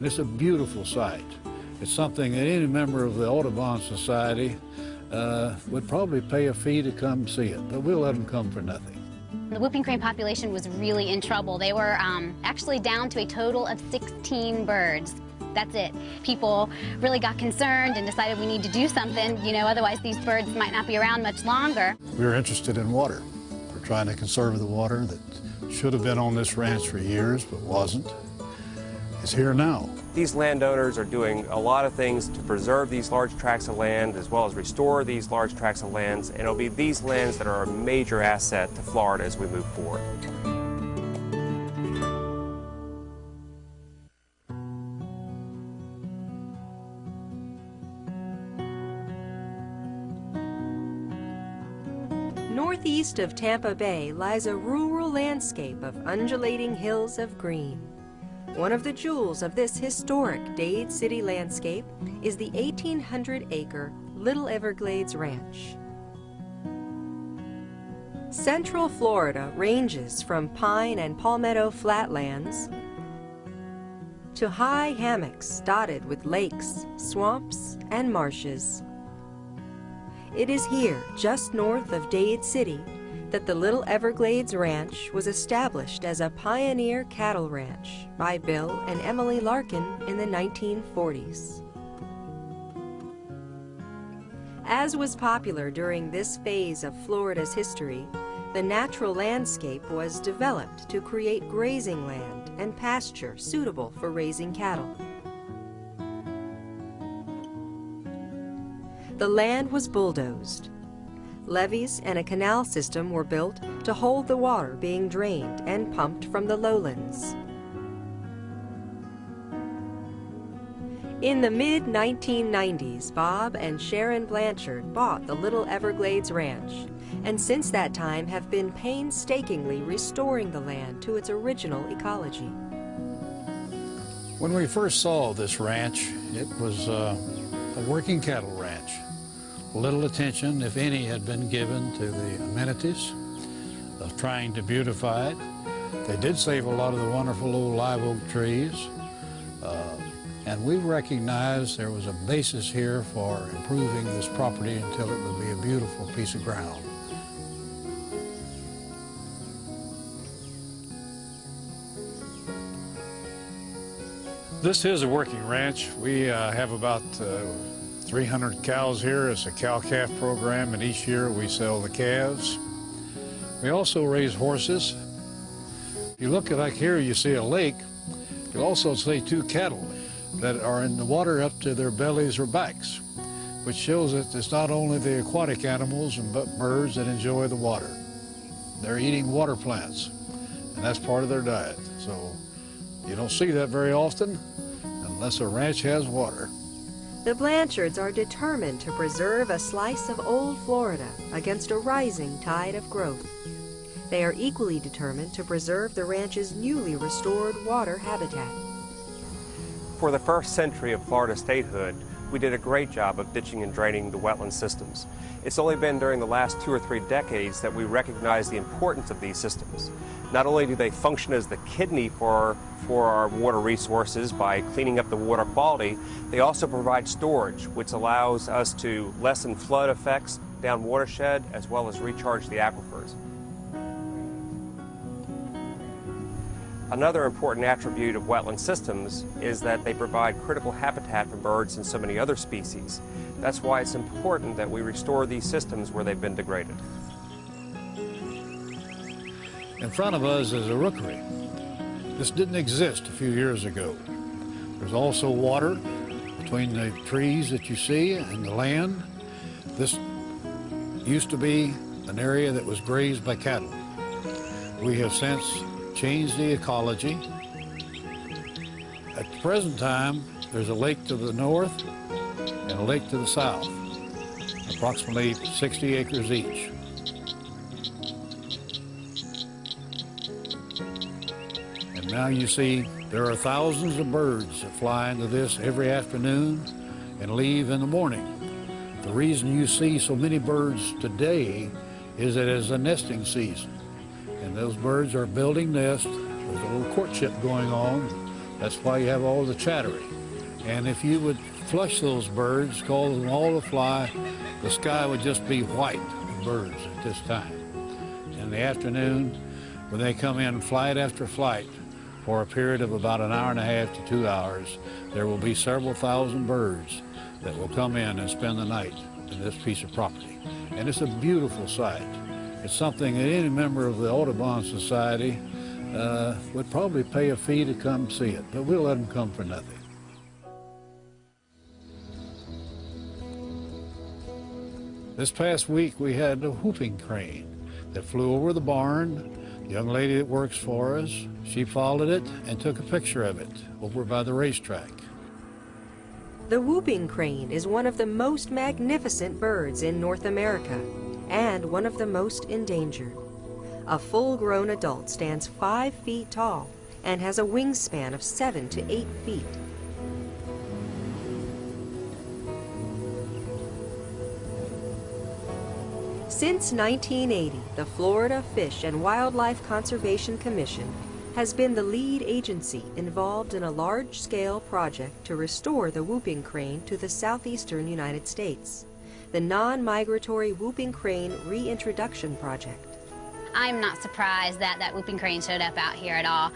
And it's a beautiful sight. It's something that any member of the Audubon Society would probably pay a fee to come see it, but we'll let them come for nothing. The whooping crane population was really in trouble. They were actually down to a total of 16 birds. That's it. People really got concerned and decided we need to do something, you know, otherwise these birds might not be around much longer. We were interested in water. We're trying to conserve the water that should have been on this ranch for years, but wasn't. It's here now. These landowners are doing a lot of things to preserve these large tracts of land as well as restore these large tracts of lands, and it'll be these lands that are a major asset to Florida as we move forward. Northeast of Tampa Bay lies a rural landscape of undulating hills of green. One of the jewels of this historic Dade City landscape is the 1,800-acre Little Everglades Ranch. Central Florida ranges from pine and palmetto flatlands to high hammocks dotted with lakes, swamps, and marshes. It is here, just north of Dade City, that the Little Everglades Ranch was established as a pioneer cattle ranch by Bill and Emily Larkin in the 1940s. As was popular during this phase of Florida's history, the natural landscape was developed to create grazing land and pasture suitable for raising cattle. The land was bulldozed. Levees and a canal system were built to hold the water being drained and pumped from the lowlands. In the mid-1990s, Bob and Sharon Blanchard bought the Little Everglades Ranch, and since that time have been painstakingly restoring the land to its original ecology. When we first saw this ranch, it was a working cattle ranch. Little attention, if any, had been given to the amenities of trying to beautify it. They did save a lot of the wonderful old live oak trees, and we recognized there was a basis here for improving this property until it would be a beautiful piece of ground. This is a working ranch. We have about 300 cows here. It's a cow-calf program, and each year we sell the calves. We also raise horses. If you look like here, you see a lake. You'll also see two cattle that are in the water up to their bellies or backs, which shows that it's not only the aquatic animals and birds that enjoy the water. They're eating water plants, and that's part of their diet. So you don't see that very often unless a ranch has water. The Blanchards are determined to preserve a slice of old Florida against a rising tide of growth. They are equally determined to preserve the ranch's newly restored water habitat. For the first century of Florida statehood, we did a great job of ditching and draining the wetland systems. It's only been during the last 2 or 3 decades that we recognize the importance of these systems. Not only do they function as the kidney for our water resources by cleaning up the water quality, they also provide storage, which allows us to lessen flood effects down watershed as well as recharge the aquifers. Another important attribute of wetland systems is that they provide critical habitat for birds and so many other species. That's why it's important that we restore these systems where they've been degraded. In front of us is a rookery. This didn't exist a few years ago. There's also water between the trees that you see and the land. This used to be an area that was grazed by cattle. We have since changed the ecology. At the present time, there's a lake to the north and a lake to the south, approximately 60 acres each. And now you see there are thousands of birds that fly into this every afternoon and leave in the morning. The reason you see so many birds today is that it's a nesting season. And those birds are building nests. There's a little courtship going on That's why you have all the chattering. And if you would flush those birds, cause them all to fly, the sky would just be white with birds at this time. In the afternoon, when they come in flight after flight for a period of about an hour and a half to 2 hours, there will be several thousand birds that will come in and spend the night in this piece of property. And it's a beautiful sight. It's something that any member of the Audubon Society would probably pay a fee to come see it, but we'll let them come for nothing. This past week we had a whooping crane that flew over the barn. The young lady that works for us, she followed it and took a picture of it over by the racetrack. The whooping crane is one of the most magnificent birds in North America and one of the most endangered. A full-grown adult stands 5 feet tall and has a wingspan of 7 to 8 feet. Since 1980, the Florida Fish and Wildlife Conservation Commission has been the lead agency involved in a large-scale project to restore the whooping crane to the southeastern United States, the Non-Migratory Whooping Crane Reintroduction Project. I'm not surprised that that whooping crane showed up out here at all.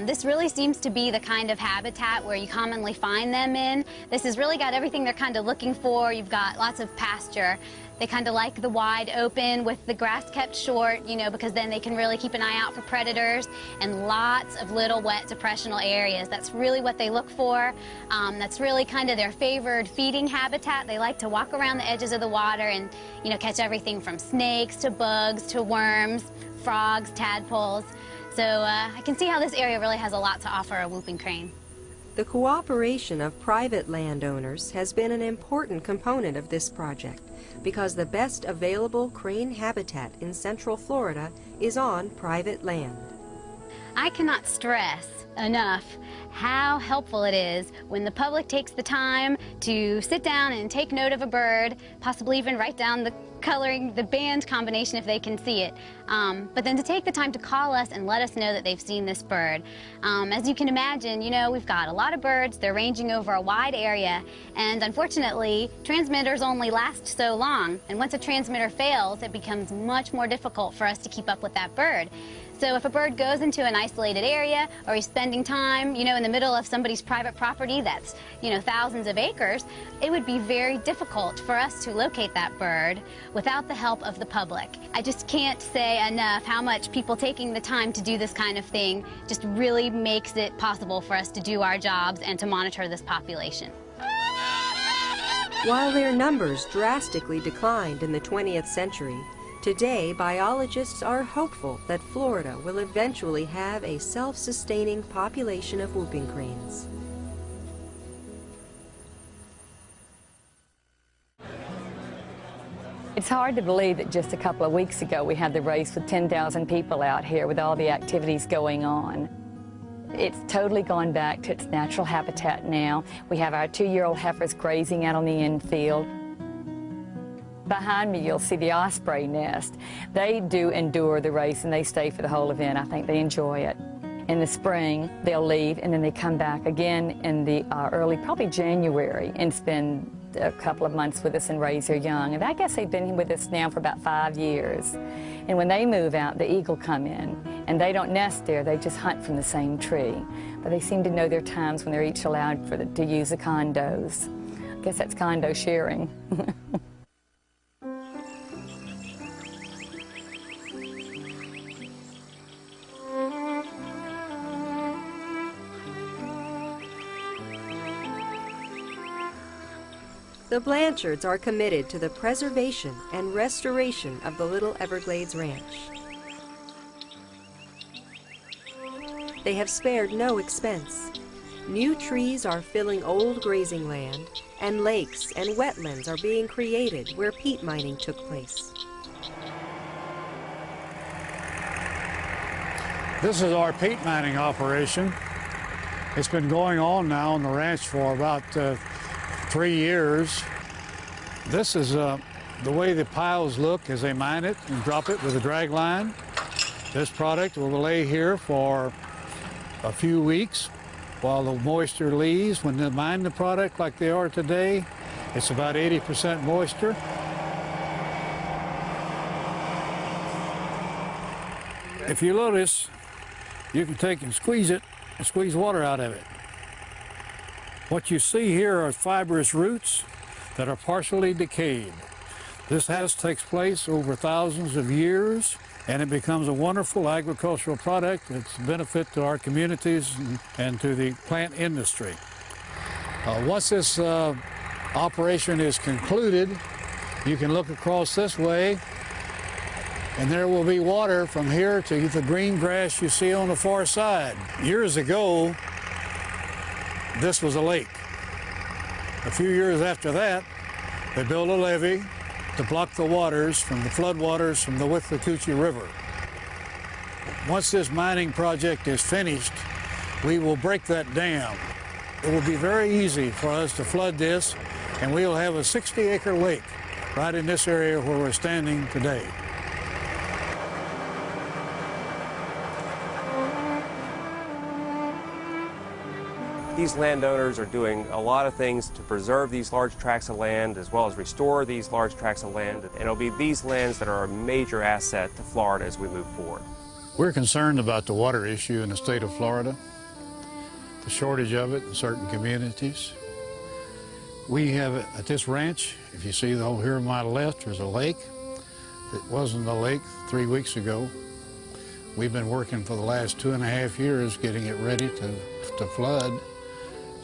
This really seems to be the kind of habitat where you commonly find them in. This has really got everything they're kind of looking for. You've got lots of pasture. They kind of like the wide open with the grass kept short, you know, because then they can really keep an eye out for predators, and lots of little wet depressional areas. That's really what they look for. That's really kind of their favored feeding habitat. They like to walk around the edges of the water and, you know, catch everything from snakes to bugs to worms, frogs, tadpoles. So I can see how this area really has a lot to offer a whooping crane. The cooperation of private landowners has been an important component of this project because the best available crane habitat in Central Florida is on private land. I cannot stress enough how helpful it is when the public takes the time to sit down and take note of a bird, possibly even write down the coloring, the band combination if they can see it, but then to take the time to call us and let us know that they've seen this bird. As you can imagine, you know, we've got a lot of birds. They're ranging over a wide area, and unfortunately, transmitters only last so long, and once a transmitter fails, it becomes much more difficult for us to keep up with that bird. So if a bird goes into an isolated area, or he's spending time, you know, in the middle of somebody's private property that's, you know, thousands of acres, it would be very difficult for us to locate that bird without the help of the public. I just can't say enough how much people taking the time to do this kind of thing just really makes it possible for us to do our jobs and to monitor this population. While their numbers drastically declined in the 20th century, today, biologists are hopeful that Florida will eventually have a self-sustaining population of whooping cranes. It's hard to believe that just a couple of weeks ago we had the race with 10,000 people out here with all the activities going on. It's totally gone back to its natural habitat now. We have our 2-year-old heifers grazing out on the infield. Behind me, you'll see the osprey nest. They do endure the race and they stay for the whole event. I think they enjoy it. In the spring, they'll leave and then they come back again in the early, probably January, and spend a couple of months with us and raise their young. And I guess they've been with us now for about 5 years. And when they move out, the eagle come in, and they don't nest there, they just hunt from the same tree. But they seem to know their times when they're each allowed to use the condos. I guess that's condo sharing. The Blanchards are committed to the preservation and restoration of the Little Everglades Ranch. They have spared no expense. New trees are filling old grazing land, and lakes and wetlands are being created where peat mining took place. This is our peat mining operation. It's been going on now on the ranch for about 3 years. This is the way the piles look as they mine it and drop it with a drag line. This product will lay here for a few weeks, while the moisture leaves. When they mine the product like they are today, it's about 80% moisture. If you notice, you can take and squeeze it and squeeze water out of it. What you see here are fibrous roots that are partially decayed. This takes place over thousands of years, and it becomes a wonderful agricultural product that's a benefit to our communities and to the plant industry. Once this operation is concluded, you can look across this way, and there will be water from here to the green grass you see on the far side. Years ago, this was a lake. A few years after that, they built a levee to block the waters from the floodwaters from the Withlacoochee River. Once this mining project is finished, we will break that dam. It will be very easy for us to flood this, and we will have a 60-acre lake right in this area where we're standing today. These landowners are doing a lot of things to preserve these large tracts of land as well as restore these large tracts of land. And it'll be these lands that are a major asset to Florida as we move forward. We're concerned about the water issue in the state of Florida, the shortage of it in certain communities. We have at this ranch, if you see over here on my left, there's a lake. It wasn't a lake 3 weeks ago. We've been working for the last 2.5 years getting it ready to flood.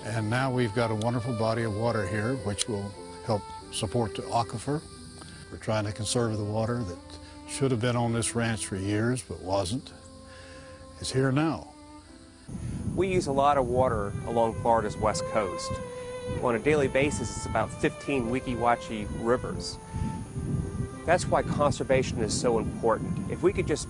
And now we've got a wonderful body of water here, which will help support the aquifer. We're trying to conserve the water that should have been on this ranch for years, but wasn't. It's here now. We use a lot of water along Florida's west coast. On a daily basis, it's about 15 Weeki Wachee rivers. That's why conservation is so important. If we could just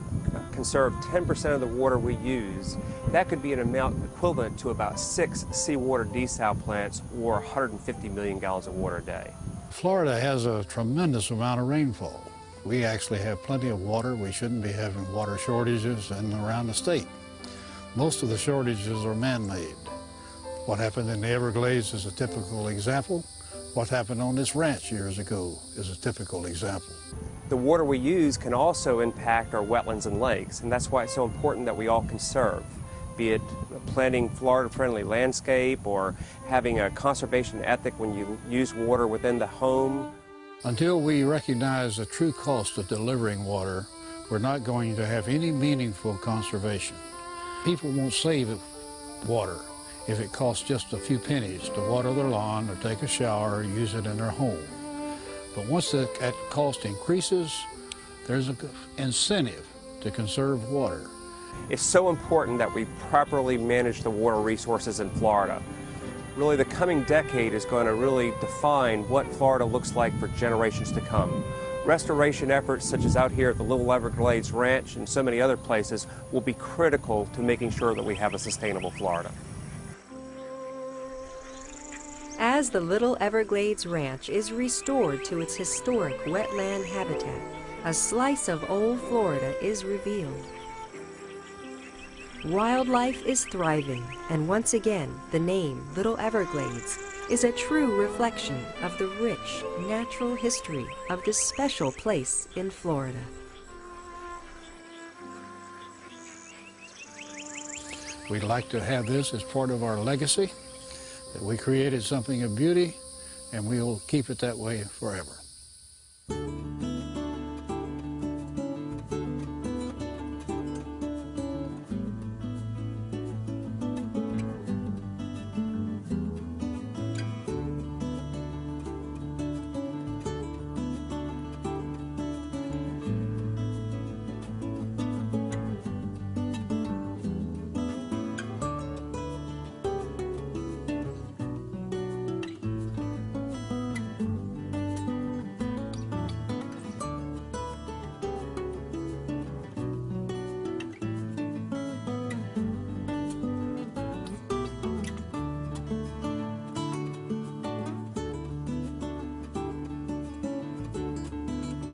conserve 10% of the water we use, that could be an amount equivalent to about 6 seawater desal plants or 150 million gallons of water a day. Florida has a tremendous amount of rainfall. We actually have plenty of water. We shouldn't be having water shortages in and around the state. Most of the shortages are man-made. What happened in the Everglades is a typical example. What happened on this ranch years ago is a typical example. The water we use can also impact our wetlands and lakes, and that's why it's so important that we all conserve, be it planting Florida-friendly landscape or having a conservation ethic when you use water within the home. Until we recognize the true cost of delivering water, we're not going to have any meaningful conservation. People won't save water if it costs just a few pennies to water their lawn or take a shower or use it in their home. But once that cost increases, there's an incentive to conserve water. It's so important that we properly manage the water resources in Florida. Really, the coming decade is going to really define what Florida looks like for generations to come. Restoration efforts such as out here at the Little Everglades Ranch and so many other places will be critical to making sure that we have a sustainable Florida. As the Little Everglades Ranch is restored to its historic wetland habitat, a slice of old Florida is revealed. Wildlife is thriving, and once again, the name Little Everglades is a true reflection of the rich natural history of this special place in Florida. We'd like to have this as part of our legacy, that we created something of beauty, and we'll keep it that way forever.